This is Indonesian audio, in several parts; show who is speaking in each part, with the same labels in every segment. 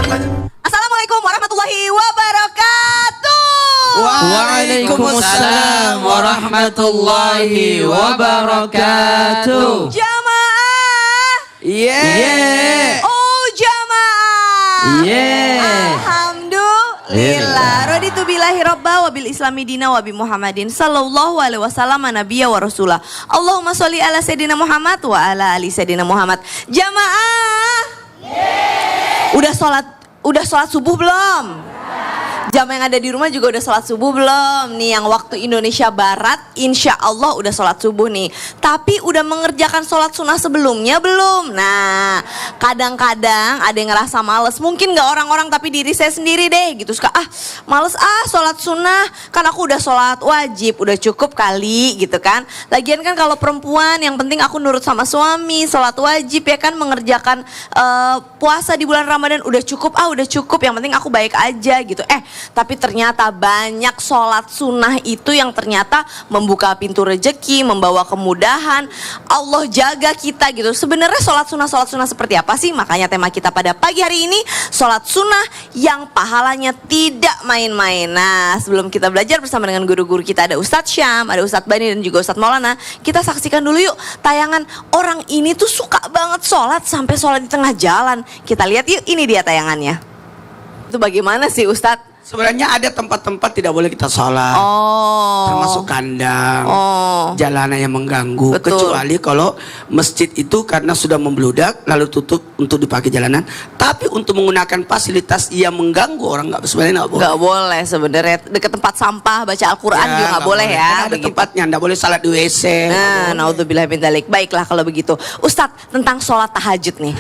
Speaker 1: Assalamualaikum warahmatullahi wabarakatuh.
Speaker 2: Waalaikumsalam warahmatullahi wabarakatuh.
Speaker 1: Jamaah.
Speaker 2: Yeah.
Speaker 1: Oh jamaah.
Speaker 2: Yeah.
Speaker 1: Alhamdulillah. Raditu billahi robba wa bil islami dina wa bi Muhammadin sallallahu alaihi wasallam nabiyya wa rasulah. Allahumma sholli ala sayyidina Muhammad wa ala ali sayyidina Muhammad. Jamaah. Udah sholat subuh belum? Jamaah yang ada di rumah juga udah sholat subuh belum? Nih yang waktu Indonesia Barat insya Allah udah sholat subuh nih. Tapi udah mengerjakan sholat sunnah sebelumnya belum? Nah kadang-kadang ada yang ngerasa males. Mungkin gak orang-orang tapi diri saya sendiri deh gitu. Suka males sholat sunnah. Kan aku udah sholat wajib, udah cukup kali gitu kan. Lagian kan kalau perempuan yang penting aku nurut sama suami. Sholat wajib ya kan, mengerjakan puasa di bulan Ramadan udah cukup. Udah cukup, yang penting aku baik aja gitu. Tapi ternyata banyak sholat sunnah itu yang ternyata membuka pintu rejeki, membawa kemudahan. Allah jaga kita gitu. Sebenarnya sholat sunnah seperti apa sih? Makanya tema kita pada pagi hari ini sholat sunnah yang pahalanya tidak main-main. Nah sebelum kita belajar bersama dengan guru-guru kita, ada Ustadz Syam, ada Ustadz Bani dan juga Ustadz Maulana. Kita saksikan dulu yuk tayangan orang ini tuh suka banget sholat sampai sholat di tengah jalan. Kita lihat yuk, ini dia tayangannya. Itu bagaimana sih Ustadz?
Speaker 2: Sebenarnya ada tempat-tempat tidak boleh kita sholat, termasuk kandang, jalanan yang mengganggu.
Speaker 1: Betul.
Speaker 2: Kecuali kalau masjid itu karena sudah membludak lalu tutup untuk dipakai jalanan. Tapi untuk menggunakan fasilitas yang mengganggu orang sebenarnya nggak boleh.
Speaker 1: Nggak boleh sebenarnya. Dekat tempat sampah baca Al-Quran juga nggak boleh ya.
Speaker 2: Ada tempatnya, nggak boleh salat di WC.
Speaker 1: Nah, naudzubillah min dzalik. Baiklah kalau begitu. Ustadz, tentang sholat tahajud nih.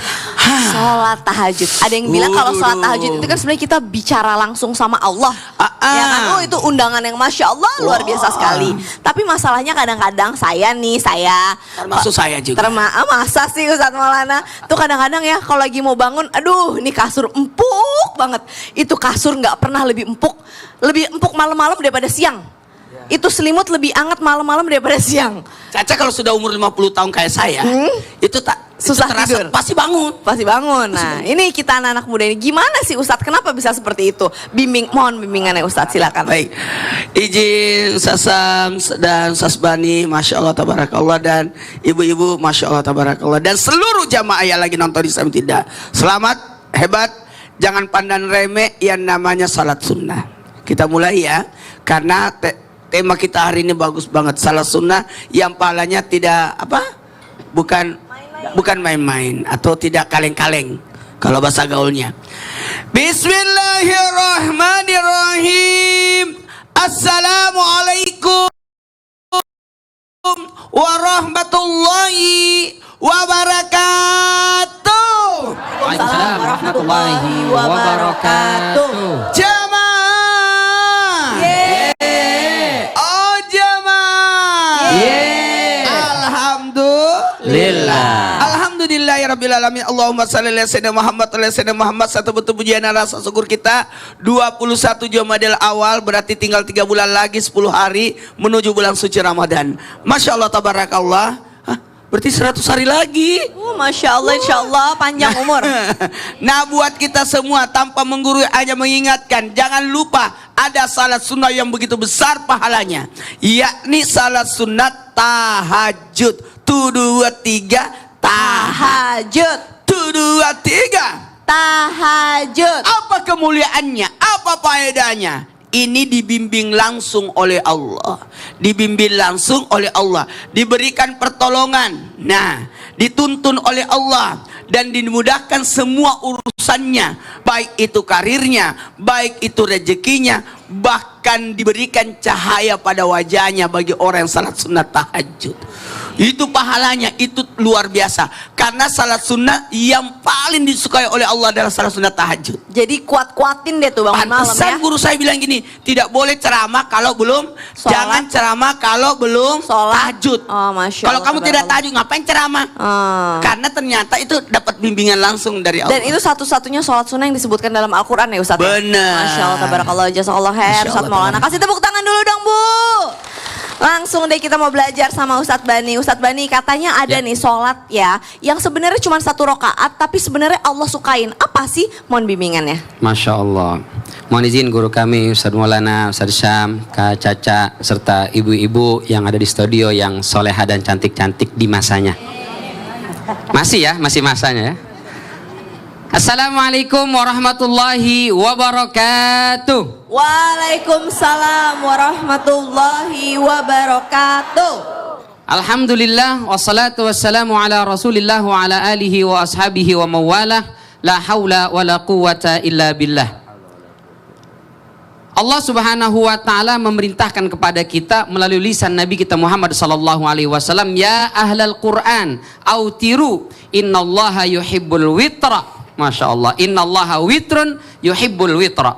Speaker 1: Sholat tahajud. Ada yang bilang kalau sholat tahajud itu kan sebenarnya kita bicara langsung sama Allah. Ya kan? Oh itu undangan yang Masya Allah luar biasa sekali. Tapi masalahnya kadang-kadang saya termasuk saya juga. Masa sih Ustadz Maulana? Tuh kadang-kadang ya kalau lagi mau bangun, aduh ini kasur empuk banget. Itu kasur nggak pernah lebih empuk malam-malam daripada siang. Itu selimut lebih hangat malam-malam daripada siang.
Speaker 2: Caca kalau sudah umur 50 tahun kayak saya, itu
Speaker 1: susah
Speaker 2: terasa,
Speaker 1: tidur. Pasti bangun. Nah, ini kita anak-anak muda ini gimana sih Ustadz? Kenapa bisa seperti itu? Mohon bimbingannya Ustadz, silakan.
Speaker 2: Baik. Izin Sasam dan Sasbani, Masya Allah Tabarakallah, dan ibu-ibu Masya Allah Tabarakallah, dan seluruh jamaah yang lagi nonton di Islam Tidak. Selamat, hebat, jangan pandang remeh yang namanya salat sunnah. Kita mulai ya, karena tema kita hari ini bagus banget. Salat sunnah yang pahalanya tidak bukan main-main atau tidak kaleng-kaleng kalau bahasa gaulnya. Bismillahirrahmanirrahim. Assalamualaikum warahmatullahi wabarakatuh.
Speaker 1: Waalaikumsalam warahmatullahi wabarakatuh.
Speaker 2: Jamaah. Oh jamaah. Alhamdulillahirabbil alamin. Allahumma shalli ala sayyidina Muhammad. Satu betul pujian dan rasa syukur kita 21 Jumadil Awal, berarti tinggal 3 bulan lagi, 10 hari menuju bulan suci Ramadan. Masya Allah tabarakallah. Berarti 100 hari lagi.
Speaker 1: Masya Allah, insya Allah panjang umur.
Speaker 2: Nah buat kita semua tanpa menggurui hanya mengingatkan, jangan lupa ada salat sunnah yang begitu besar pahalanya, yakni salat sunat tahajud. 1, 2, 3 tahajud. 1, 2, 3 tahajud. Apa kemuliaannya? Apa faedahnya? Ini dibimbing langsung oleh Allah. Diberikan pertolongan. Nah, dituntun oleh Allah dan dimudahkan semua urusannya, baik itu karirnya, baik itu rezekinya, bahkan diberikan cahaya pada wajahnya bagi orang yang salat sunat tahajud. Itu pahalanya, itu luar biasa. Karena salat sunnah yang paling disukai oleh Allah adalah salat sunnah tahajud.
Speaker 1: Jadi kuat-kuatin deh tuh bangun malam ya.
Speaker 2: Guru saya bilang gini, tidak boleh ceramah kalau belum sholat. Jangan ceramah kalau belum sholat. Tahajud.
Speaker 1: Masya
Speaker 2: kalau
Speaker 1: Allah,
Speaker 2: kamu tidak tahajud, ngapain ceramah? Karena ternyata itu dapat bimbingan langsung dari Allah.
Speaker 1: Dan itu satu-satunya sholat sunnah yang disebutkan dalam Al-Quran ya Ustadz.
Speaker 2: Benar.
Speaker 1: Masya Allah tabarakallah, jazakallah khair. Ustadz Maulana, kasih tepuk tangan dulu dong Bu. Langsung deh kita mau belajar sama Ustadz Bani. Ustadz Bani katanya ada nih sholat ya, yang sebenarnya cuma 1 rakaat, tapi sebenarnya Allah sukain. Apa sih? Mohon bimbingannya.
Speaker 3: Masya Allah. Mohon izin guru kami Ustadz Maulana, Ustadz Syam, Kak Caca, serta ibu-ibu yang ada di studio yang soleha dan cantik-cantik di masanya. Masih ya, masih masanya ya. Assalamualaikum warahmatullahi wabarakatuh.
Speaker 1: Waalaikumsalam warahmatullahi wabarakatuh.
Speaker 3: Alhamdulillah wassalatu wassalamu ala Rasulillah wa ala alihi wa ashabihi wa mawalah. La haula wa la quwata illa billah. Allah Subhanahu wa taala memerintahkan kepada kita melalui lisan Nabi kita Muhammad sallallahu alaihi wasallam, ya ahlal Quran autiru innallaha yuhibbul witra. Masya Allah, innallaha witrun yuhibbul witra.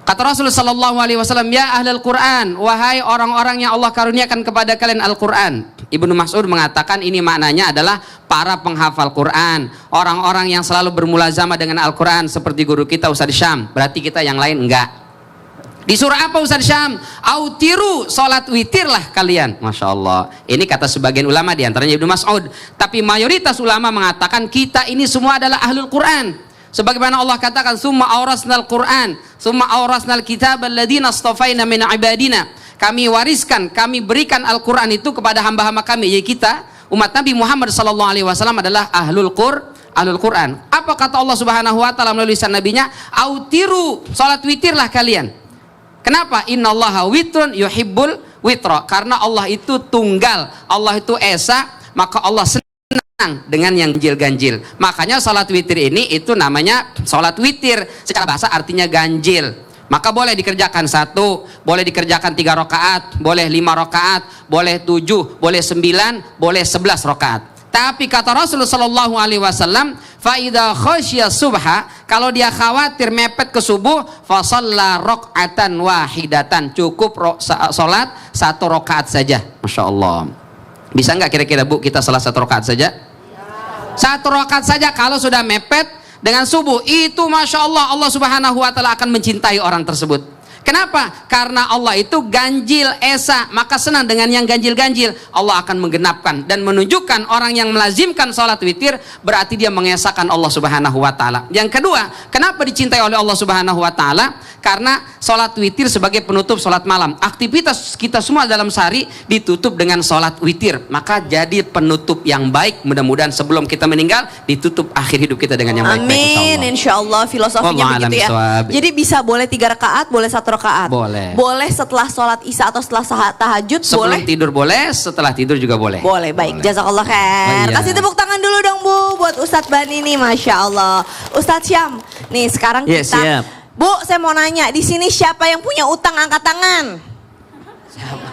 Speaker 3: Kata Rasulullah sallallahu alaihi wasallam, ya ahlal Quran, wahai orang-orang yang Allah karuniakan kepada kalian Al-Quran. Ibnu Mas'ud mengatakan ini maknanya adalah para penghafal Quran, orang-orang yang selalu bermulazamah dengan Al-Quran seperti guru kita Ustadz Syam. Berarti kita yang lain enggak. Di surah apa Ustadz Syam? Autiru, sholat witirlah kalian. Masya Allah. Ini kata sebagian ulama, diantaranya Ibnu Mas'ud. Tapi mayoritas ulama mengatakan kita ini semua adalah ahlul Quran. Sebagaimana Allah katakan, summa aurasnal Quran, summa aurasnal kitab alladina astafaina min ibadina. Kami wariskan, kami berikan Al-Quran itu kepada hamba-hamba kami. Jadi kita, umat Nabi Muhammad SAW adalah ahlul Quran. Apa kata Allah Subhanahu wa taala melalui lisan nabinya? Autiru, sholat witirlah kalian. Kenapa? Innallaha witrun yuhibbul witra. Karena Allah itu tunggal, Allah itu esa, maka Allah senang dengan yang ganjil-ganjil. Makanya salat witir ini itu namanya salat witir. Secara bahasa artinya ganjil. Maka boleh dikerjakan 1, boleh dikerjakan 3 rakaat, boleh 5 rakaat, boleh 7, boleh 9, boleh 11 rakaat. Tapi kata Rasulullah sallallahu alaihi wasallam, fa idza khasyiya subha, kalau dia khawatir mepet ke subuh, fa shalla raq'atan wahidatan, cukup salat 1 rakaat saja. Masya Allah. Bisa nggak kira-kira Bu kita salat 1 rakaat saja? 1 rakaat saja kalau sudah mepet dengan subuh, itu Masya Allah, Allah Subhanahu wa taala akan mencintai orang tersebut. Kenapa? Karena Allah itu ganjil esa, maka senang dengan yang ganjil-ganjil. Allah akan menggenapkan dan menunjukkan orang yang melazimkan sholat witir berarti dia mengesahkan Allah Subhanahu wa taala. Yang kedua, kenapa dicintai oleh Allah Subhanahu wa taala? Karena sholat witir sebagai penutup sholat malam. Aktivitas kita semua dalam sehari ditutup dengan sholat witir, maka jadi penutup yang baik. Mudah-mudahan sebelum kita meninggal ditutup akhir hidup kita dengan yang baik-baik.
Speaker 1: Amin, insya Allah. Filosofinya begitu ya. Jadi bisa boleh 3 rakaat, boleh 1 rakaat.
Speaker 3: Boleh.
Speaker 1: Boleh setelah sholat isya atau setelah tahajud.
Speaker 3: Sebelum
Speaker 1: boleh.
Speaker 3: tidur boleh, setelah tidur juga boleh.
Speaker 1: Boleh, baik. Jazakallah khair.
Speaker 3: Oh, iya.
Speaker 1: Kasih tepuk tangan dulu dong Bu buat Ustadz Bani nih, Masya Allah. Ustadz Syam, nih sekarang
Speaker 4: Yes,
Speaker 1: kita
Speaker 4: siap.
Speaker 1: Bu, saya mau nanya, di sini siapa yang punya utang angkat tangan?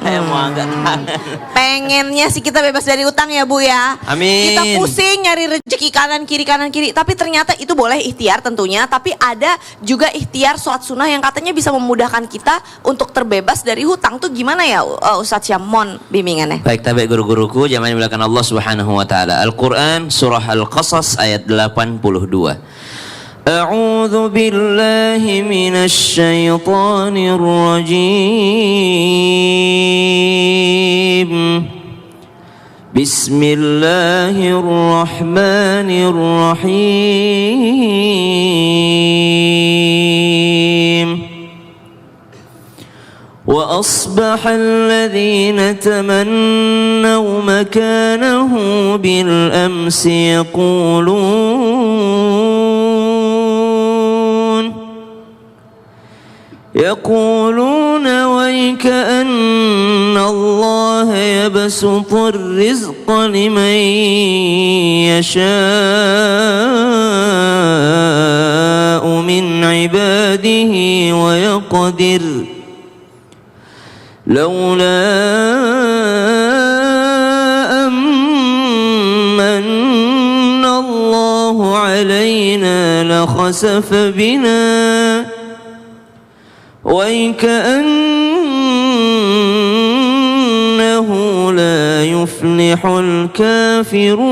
Speaker 4: Yang mau angkat tangan.
Speaker 1: Pengennya sih kita bebas dari utang ya Bu ya.
Speaker 4: Amin.
Speaker 1: Kita pusing nyari rezeki kanan kiri. Tapi ternyata itu boleh ikhtiar tentunya. Tapi ada juga ikhtiar sholat sunnah yang katanya bisa memudahkan kita untuk terbebas dari hutang. Tuh gimana ya Ustadz Syamon bimbingannya?
Speaker 4: Baik, tabi guru-guruku, jamaah yang dimuliakan Allah Subhanahu wa taala. Al-Qur'an surah Al-Qasas ayat 82. A'udzu billahi minasy syaithanir rajim. Bismillahirrahmanirrahim. وأصبح الذين تمنوا مكانه بالأمس يقولون ويك أن الله يبسط الرزق لمن يشاء من عباده ويقدر لولا أمن الله علينا لخسف بنا وكأنه لا يفلح الكافرون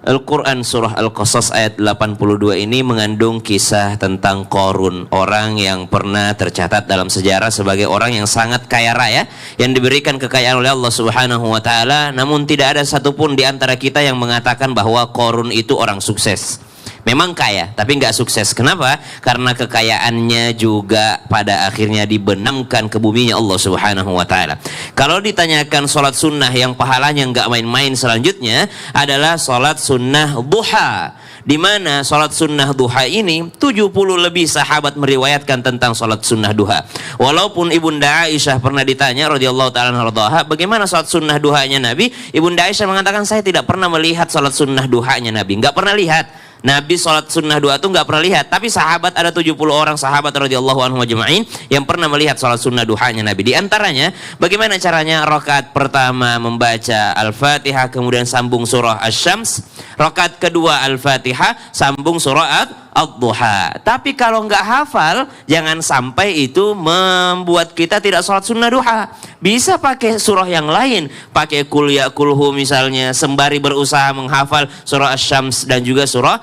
Speaker 4: Al-Quran surah Al-Qasas ayat 82 ini mengandung kisah tentang Qarun, orang yang pernah tercatat dalam sejarah sebagai orang yang sangat kaya raya, yang diberikan kekayaan oleh Allah Subhanahu wa taala, namun tidak ada satupun di antara kita yang mengatakan bahwa Qarun itu orang sukses. Memang kaya, tapi nggak sukses. Kenapa? Karena kekayaannya juga pada akhirnya dibenamkan ke buminya Allah Subhanahu wa taala. Kalau ditanyakan sholat sunnah yang pahalanya nggak main-main, selanjutnya adalah sholat sunnah duha. Di mana sholat sunnah duha ini 70 lebih sahabat meriwayatkan tentang sholat sunnah duha. Walaupun Ibunda Aisyah pernah ditanya radhiyallahu ta'ala anha, bagaimana sholat sunnah duhanya Nabi? Ibunda Aisyah mengatakan, saya tidak pernah melihat sholat sunnah duhanya Nabi. Nggak pernah lihat. Nabi sholat sunnah duha itu nggak pernah lihat, tapi sahabat ada 70 orang sahabat radhiyallahu anhum ajma'in yang pernah melihat sholat sunnah duhanya Nabi. Di antaranya, bagaimana caranya? Rakaat pertama membaca Al-Fatihah, kemudian sambung surah Asy-Syams. Rakaat kedua Al-Fatihah, sambung surah Ad-Duha. Tapi kalau nggak hafal, jangan sampai itu membuat kita tidak sholat sunnah duha. Bisa pakai surah yang lain, pakai Qul ya kulhu misalnya, sembari berusaha menghafal surah Asy-Syams dan juga surah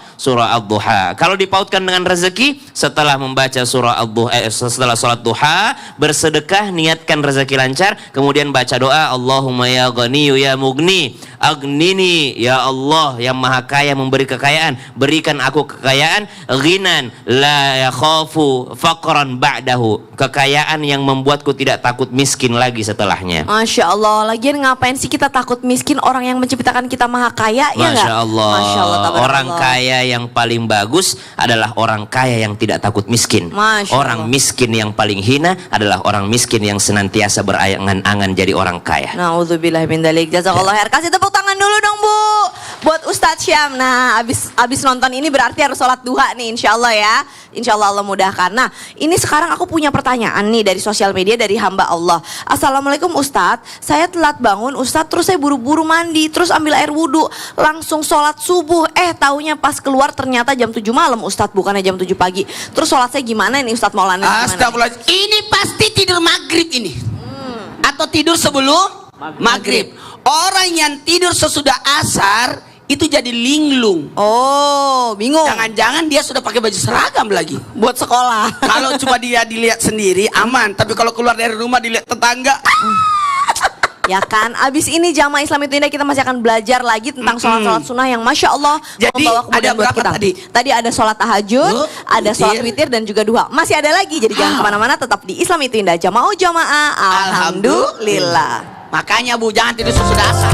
Speaker 4: Ad-Duha. Kalau dipautkan dengan rezeki, setelah membaca surah Ad-Duha, setelah sholat duha, bersedekah, niatkan rezeki lancar, kemudian baca doa, Allahumma ya Ghaniyu ya Mugni, Agnini, ya Allah yang maha kaya memberi kekayaan, berikan aku kekayaan, ghinan la yakhafu faqran ba'dahu, kekayaan yang membuatku tidak takut miskin lagi setelahnya.
Speaker 1: Masya Allah, lagian ngapain sih kita takut miskin? Orang yang menciptakan kita maha kaya, ya nggak?
Speaker 4: Masya Allah,
Speaker 1: Masya Allah,
Speaker 4: orang kaya yang paling bagus adalah orang kaya yang tidak takut miskin. Orang miskin yang paling hina adalah orang miskin yang senantiasa berangan-angan jadi orang kaya.
Speaker 1: Na'udzubillah min dzalik. Jazakallah khair. Kasih tepuk tangan dulu dong Bu buat Ustadz Syam. Nah, abis nonton ini berarti harus sholat duha nih, insya Allah ya. Insya Allah Allah mudahkan. Nah, ini sekarang aku punya pertanyaan nih dari sosial media, dari hamba Allah. Assalamualaikum Ustadz, saya telat bangun Ustadz, terus saya buru-buru mandi, terus ambil air wudhu, langsung sholat subuh. Taunya pas keluar ternyata jam 7 malam Ustadz, bukannya jam 7 pagi. Terus sholat saya gimana nih Ustadz Maulana?
Speaker 2: Astagfirullah. Ini pasti tidur maghrib ini. Atau tidur sebelum maghrib. Orang yang tidur sesudah asar itu jadi linglung.
Speaker 1: Oh, bingung.
Speaker 2: Jangan-jangan dia sudah pakai baju seragam lagi
Speaker 1: buat sekolah.
Speaker 2: Kalau cuma dia dilihat sendiri aman, tapi kalau keluar dari rumah dilihat tetangga.
Speaker 1: Ya kan, abis ini Jamaah Islam itu Indah kita masih akan belajar lagi tentang sholat-sholat sunnah yang Masya Allah
Speaker 2: jadi
Speaker 1: membawa kemudahan
Speaker 2: ada
Speaker 1: buat
Speaker 2: berapa
Speaker 1: kita. Tadi ada sholat tahajud, ada sholat witir dan juga duha. Masih ada lagi, jadi jangan kemana-mana, tetap di Islam itu Indah. Jamaah Alhamdulillah.
Speaker 2: Makanya Bu, jangan tidur sesudah asar.